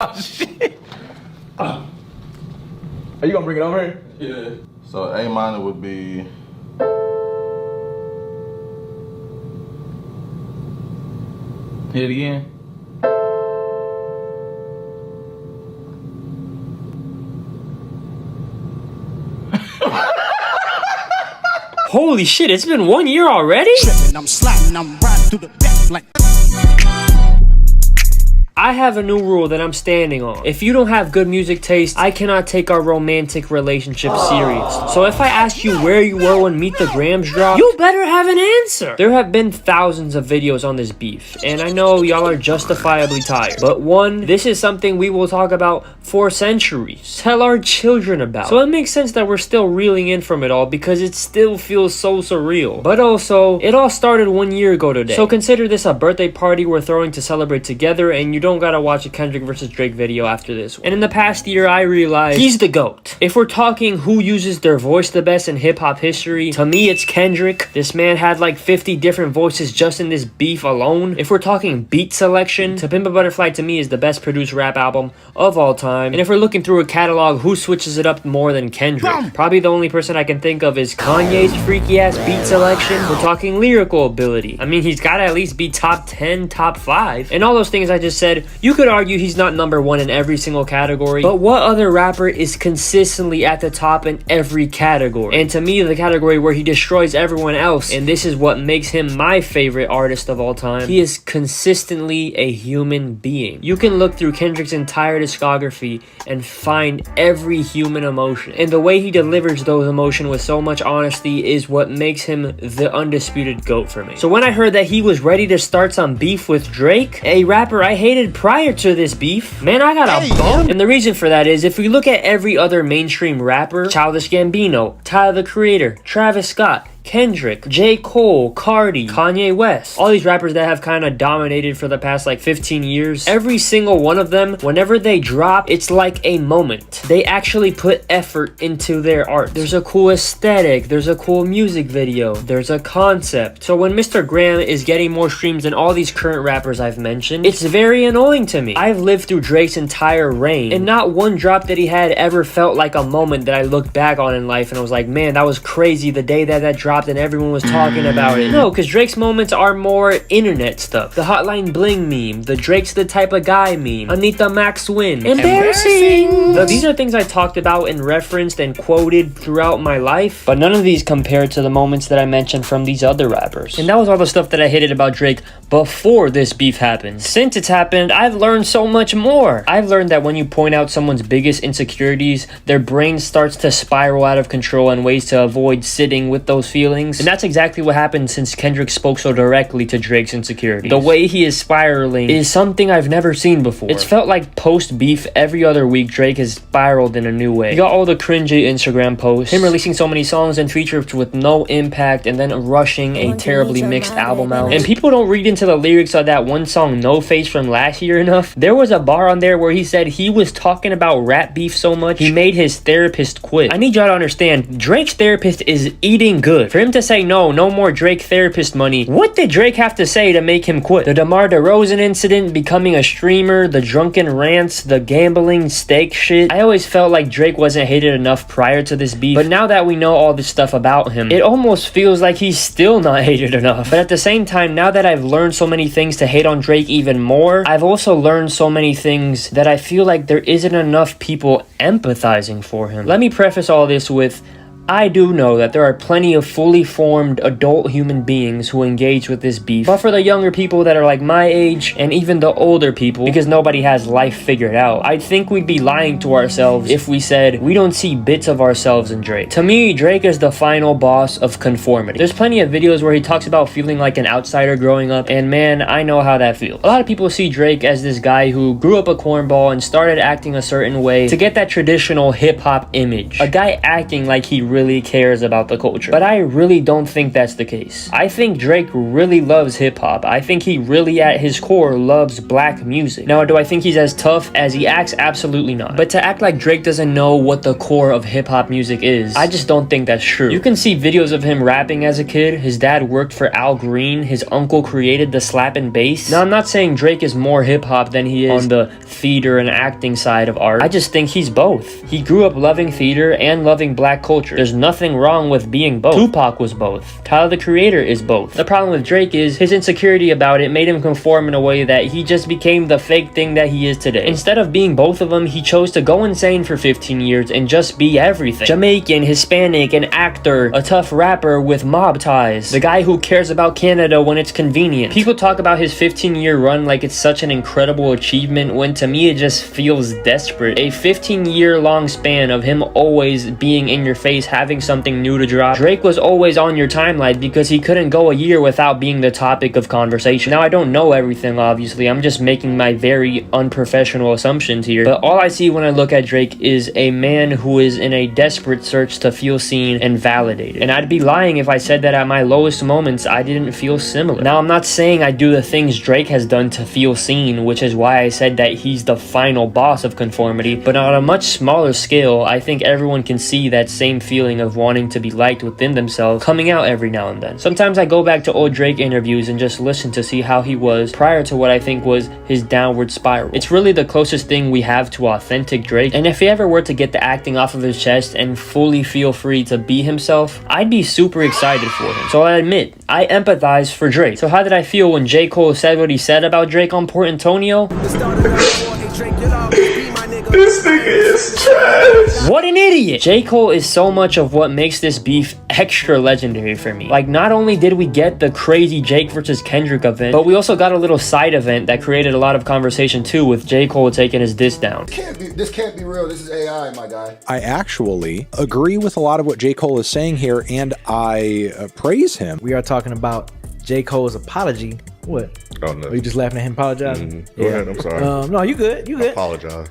Oh, shit. Are you gonna bring it over here? Yeah. So A minor would be. Hit it again. Holy shit, it's been 1 year already? I'm sliding, I'm riding through the back like. I have a new rule that I'm standing on. If you don't have good music taste, I cannot take our romantic relationship serious. So if I ask you where you were when Meet the Grams dropped, you better have an answer. There have been thousands of videos on this beef, and I know y'all are justifiably tired. But one, this is something we will talk about for centuries. Tell our children about. So it makes sense that we're still reeling in from it all because it still feels so surreal. But also, it all started 1 year ago today. So consider this a birthday party we're throwing to celebrate together, and you don't gotta watch a Kendrick versus Drake video after this one. And in the past year, I realized he's the GOAT. If we're talking who uses their voice the best in hip-hop history, to me, it's Kendrick. This man had like 50 different voices just in this beef alone. If we're talking beat selection, To Pimp a Butterfly to me is the best produced rap album of all time. And if we're looking through a catalog, who switches it up more than Kendrick? Probably the only person I can think of is Kanye's freaky-ass beat selection. We're talking lyrical ability. I mean, he's gotta at least be top 10, top 5. And all those things I just said, you could argue he's not number 1 in every single category, but what other rapper is consistently at the top in every category? And to me, the category where he destroys everyone else, and this is what makes him my favorite artist of all time, he is consistently a human being. You can look through Kendrick's entire discography and find every human emotion, and the way he delivers those emotions with so much honesty is what makes him the undisputed GOAT for me. So when I heard that he was ready to start some beef with Drake, a rapper I hated prior to this beef, man, I got a bone. And the reason for that is, if we look at every other mainstream rapper, Childish Gambino, Tyler the Creator, Travis Scott, Kendrick, J. Cole, Cardi, Kanye West, all these rappers that have kind of dominated for the past like 15 years, every single one of them, whenever they drop, it's like a moment. They actually put effort into their art. There's a cool aesthetic, there's a cool music video, there's a concept. So when Mr. Graham is getting more streams than all these current rappers I've mentioned, it's very annoying to me. I've lived through Drake's entire reign, and not one drop that he had ever felt like a moment that I looked back on in life and I was like, man, that was crazy the day that dropped and everyone was talking about it. No, because Drake's moments are more internet stuff. The Hotline Bling meme, the Drake's the type of guy meme, Anita Max win. Embarrassing! These are things I talked about and referenced and quoted throughout my life, but none of these compared to the moments that I mentioned from these other rappers. And that was all the stuff that I hated about Drake before this beef happened. Since it's happened, I've learned so much more. I've learned that when you point out someone's biggest insecurities, their brain starts to spiral out of control and ways to avoid sitting with those feelings. And that's exactly what happened since Kendrick spoke so directly to Drake's insecurities. The way he is spiraling is something I've never seen before. It's felt like post-beef, every other week, Drake has spiraled in a new way. You got all the cringy Instagram posts, him releasing so many songs and features with no impact, and then rushing a terribly mixed album out. And people don't read into the lyrics of that one song, No Face, from last year enough. There was a bar on there where he said he was talking about rap beef so much, he made his therapist quit. I need y'all to understand, Drake's therapist is eating good. For him to say no more Drake therapist money, what did Drake have to say to make him quit? The DeMar DeRozan incident, becoming a streamer, the drunken rants, the gambling steak shit. I always felt like Drake wasn't hated enough prior to this beef, but now that we know all this stuff about him, it almost feels like he's still not hated enough. But at the same time, now that I've learned so many things to hate on Drake even more, I've also learned so many things that I feel like there isn't enough people empathizing for him. Let me preface all this with, I do know that there are plenty of fully formed adult human beings who engage with this beef, but for the younger people that are like my age, and even the older people, because nobody has life figured out, I think we'd be lying to ourselves if we said we don't see bits of ourselves in Drake. To me, Drake is the final boss of conformity. There's plenty of videos where he talks about feeling like an outsider growing up, and man, I know how that feels. A lot of people see Drake as this guy who grew up a cornball and started acting a certain way to get that traditional hip-hop image. A guy acting like he really really cares about the culture. But I really don't think that's the case. I think Drake really loves hip-hop. I think he really at his core loves black music. Now, do I think he's as tough as he acts? Absolutely not. But to act like Drake doesn't know what the core of hip-hop music is, I just don't think that's true. You can see videos of him rapping as a kid. His dad worked for Al Green. His uncle created the slap and bass. Now, I'm not saying Drake is more hip-hop than he is on the theater and acting side of art. I just think he's both. He grew up loving theater and loving black culture. There's nothing wrong with being both. Tupac was both. Tyler, the Creator, is both. The problem with Drake is his insecurity about it made him conform in a way that he just became the fake thing that he is today. Instead of being both of them, he chose to go insane for 15 years and just be everything. Jamaican, Hispanic, an actor, a tough rapper with mob ties, the guy who cares about Canada when it's convenient. People talk about his 15-year run like it's such an incredible achievement, when to me it just feels desperate. A 15-year long span of him always being in your face, having something new to drop. Drake was always on your timeline because he couldn't go a year without being the topic of conversation. Now, I don't know everything, obviously. I'm just making my very unprofessional assumptions here. But all I see when I look at Drake is a man who is in a desperate search to feel seen and validated. And I'd be lying if I said that at my lowest moments I didn't feel similar. Now, I'm not saying I do the things Drake has done to feel seen, which is why I said that he's the final boss of conformity. But on a much smaller scale, I think everyone can see that same feeling of wanting to be liked within themselves coming out every now and then. Sometimes I go back to old Drake interviews and just listen to see how he was prior to what I think was his downward spiral. It's really the closest thing we have to authentic Drake, and if he ever were to get the acting off of his chest and fully feel free to be himself, I'd be super excited for him. So I admit, I empathize for Drake. So how did I feel when J. Cole said what he said about Drake on Port Antonio? This nigga is trash. What an idiot! J. Cole is so much of what makes this beef extra legendary for me. Like, not only did we get the crazy Jake versus Kendrick event, but we also got a little side event that created a lot of conversation too, with J. Cole taking his diss down. This can't be real. This is AI, my guy. I actually agree with a lot of what J. Cole is saying here, and I praise him. We are talking about J. Cole's apology. What? Oh, no. Are you just laughing at him apologizing? Mm-hmm. Go ahead, I'm sorry. No, you good. You good. I apologize.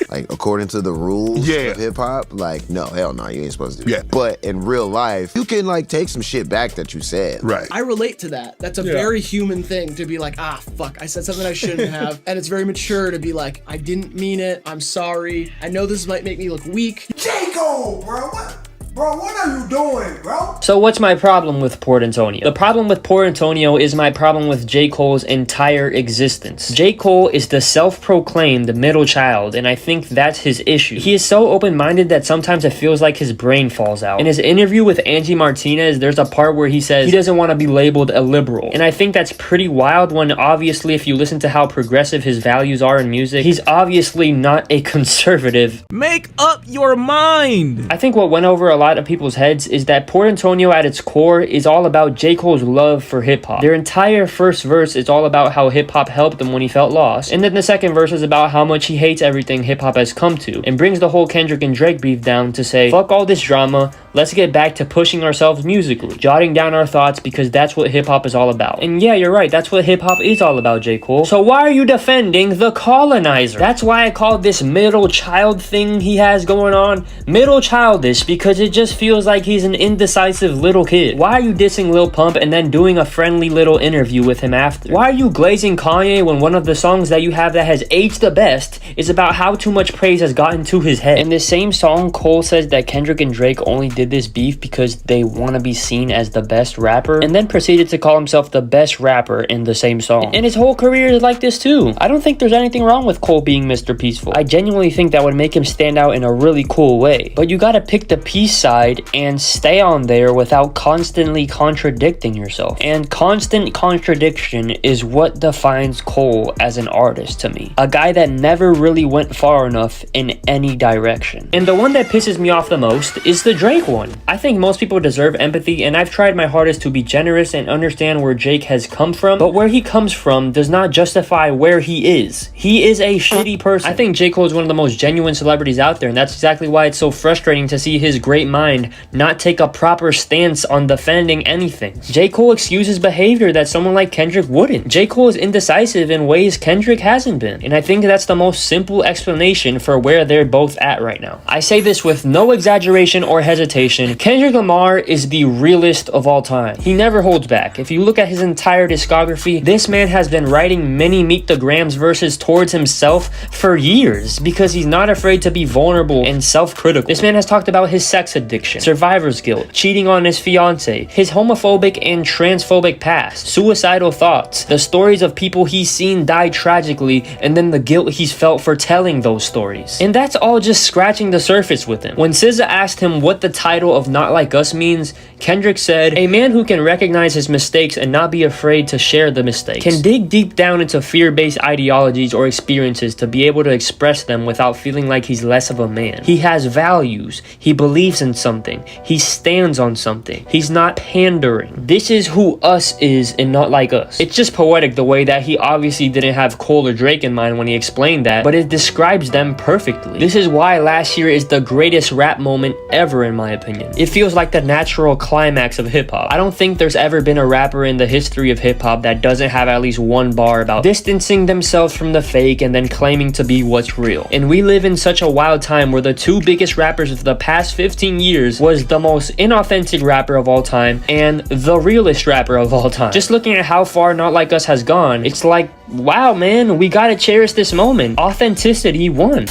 Like, according to the rules of hip hop, like, no, hell no, you ain't supposed to do that. But in real life, you can, like, take some shit back that you said. Right. I relate to that. That's a very human thing to be like, ah, fuck, I said something I shouldn't have. And it's very mature to be like, I didn't mean it. I'm sorry. I know this might make me look weak. J. Cole, bro, what? Bro, what are you doing, bro? So what's my problem with Port Antonio? The problem with Port Antonio is my problem with J. Cole's entire existence. J. Cole is the self-proclaimed middle child, and I think that's his issue. He is so open-minded that sometimes it feels like his brain falls out. In his interview with Angie Martinez, there's a part where he says he doesn't want to be labeled a liberal. And I think that's pretty wild when obviously if you listen to how progressive his values are in music, he's obviously not a conservative. Make up your mind. I think what went over a lot of people's heads is that Port Antonio at its core is all about J. Cole's love for hip-hop. Their entire first verse is all about how hip-hop helped him when he felt lost, and then the second verse is about how much he hates everything hip-hop has come to, and brings the whole Kendrick and Drake beef down to say, fuck all this drama, let's get back to pushing ourselves musically, jotting down our thoughts, because that's what hip-hop is all about. And yeah, you're right, that's what hip-hop is all about, J. Cole. So why are you defending the colonizer? That's why I call this middle child thing he has going on middle childish, because it just feels like he's an indecisive little kid. Why are you dissing Lil Pump and then doing a friendly little interview with him after? Why are you glazing Kanye when one of the songs that you have that has aged the best is about how too much praise has gotten to his head? In this same song, Cole says that Kendrick and Drake only did this beef because they want to be seen as the best rapper, and then proceeded to call himself the best rapper in the same song. And his whole career is like this too. I don't think there's anything wrong with Cole being Mr. Peaceful. I genuinely think that would make him stand out in a really cool way. But you gotta pick the peace side and stay on there without constantly contradicting yourself. And constant contradiction is what defines Cole as an artist to me. A guy that never really went far enough in any direction. And the one that pisses me off the most is the Drake one. I think most people deserve empathy, and I've tried my hardest to be generous and understand where Jake has come from, but where he comes from does not justify where he is. He is a shitty person. I think J. Cole is one of the most genuine celebrities out there, and that's exactly why it's so frustrating to see his great mind not take a proper stance on defending anything. J. Cole excuses behavior that someone like Kendrick wouldn't. J. Cole is indecisive in ways Kendrick hasn't been. And I think that's the most simple explanation for where they're both at right now. I say this with no exaggeration or hesitation. Kendrick Lamar is the realest of all time. He never holds back. If you look at his entire discography, this man has been writing many Meet the Grams verses towards himself for years because he's not afraid to be vulnerable and self-critical. This man has talked about his sex addiction, survivor's guilt, cheating on his fiance, his homophobic and transphobic past, suicidal thoughts, the stories of people he's seen die tragically, and then the guilt he's felt for telling those stories. And that's all just scratching the surface with him. When SZA asked him what the title of Not Like Us means, Kendrick said, "A man who can recognize his mistakes and not be afraid to share the mistakes, can dig deep down into fear-based ideologies or experiences to be able to express them without feeling like he's less of a man. He has values. He believes in something. He stands on something. He's not pandering. This is who us is and Not Like Us." It's just poetic the way that he obviously didn't have Cole or Drake in mind when he explained that, but it describes them perfectly. This is why last year is the greatest rap moment ever, in my opinion. It feels like the natural climax of hip-hop. I don't think there's ever been a rapper in the history of hip-hop that doesn't have at least one bar about distancing themselves from the fake and then claiming to be what's real. And we live in such a wild time where the two biggest rappers of the past 15 years was the most inauthentic rapper of all time and the realest rapper of all time. Just looking at how far Not Like Us has gone, it's like, wow, man, we gotta cherish this moment. Authenticity won.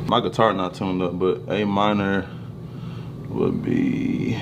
My guitar not tuned up, but A minor would be...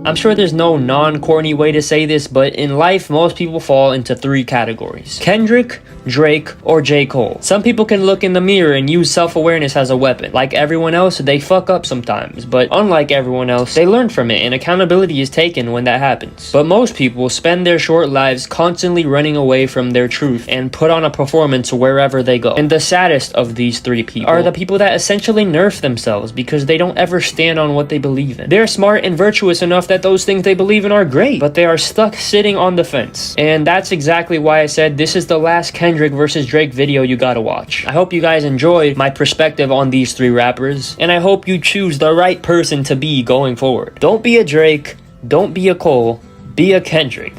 I'm sure there's no non-corny way to say this, but in life, most people fall into three categories: Kendrick, Drake, or J. Cole. Some people can look in the mirror and use self-awareness as a weapon. Like everyone else, they fuck up sometimes, but unlike everyone else, they learn from it and accountability is taken when that happens. But most people spend their short lives constantly running away from their truth and put on a performance wherever they go. And the saddest of these three people are the people that essentially nerf themselves because they don't ever stand on what they believe in. They're smart and virtuous enough that those things they believe in are great, but they are stuck sitting on the fence. And that's exactly why I said this is the last Kendrick versus Drake video you gotta watch. I hope you guys enjoyed my perspective on these three rappers, and I hope you choose the right person to be going forward. Don't be a Drake, don't be a Cole, be a Kendrick.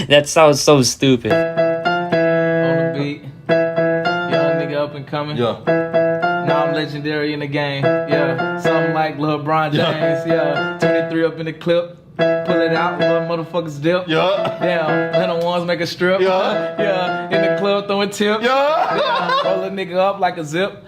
That sounds so stupid. On the beat, young nigga up and coming. Yeah. Now I'm legendary in the game. Yeah, something like LeBron James. Yeah, 23 up in the clip. Pull it out, little motherfuckers dip. Yeah. Damn, Lennon ones make a strip. Yeah. Yeah, in the club throwing tips. Yeah. Yeah, roll a nigga up like a zip.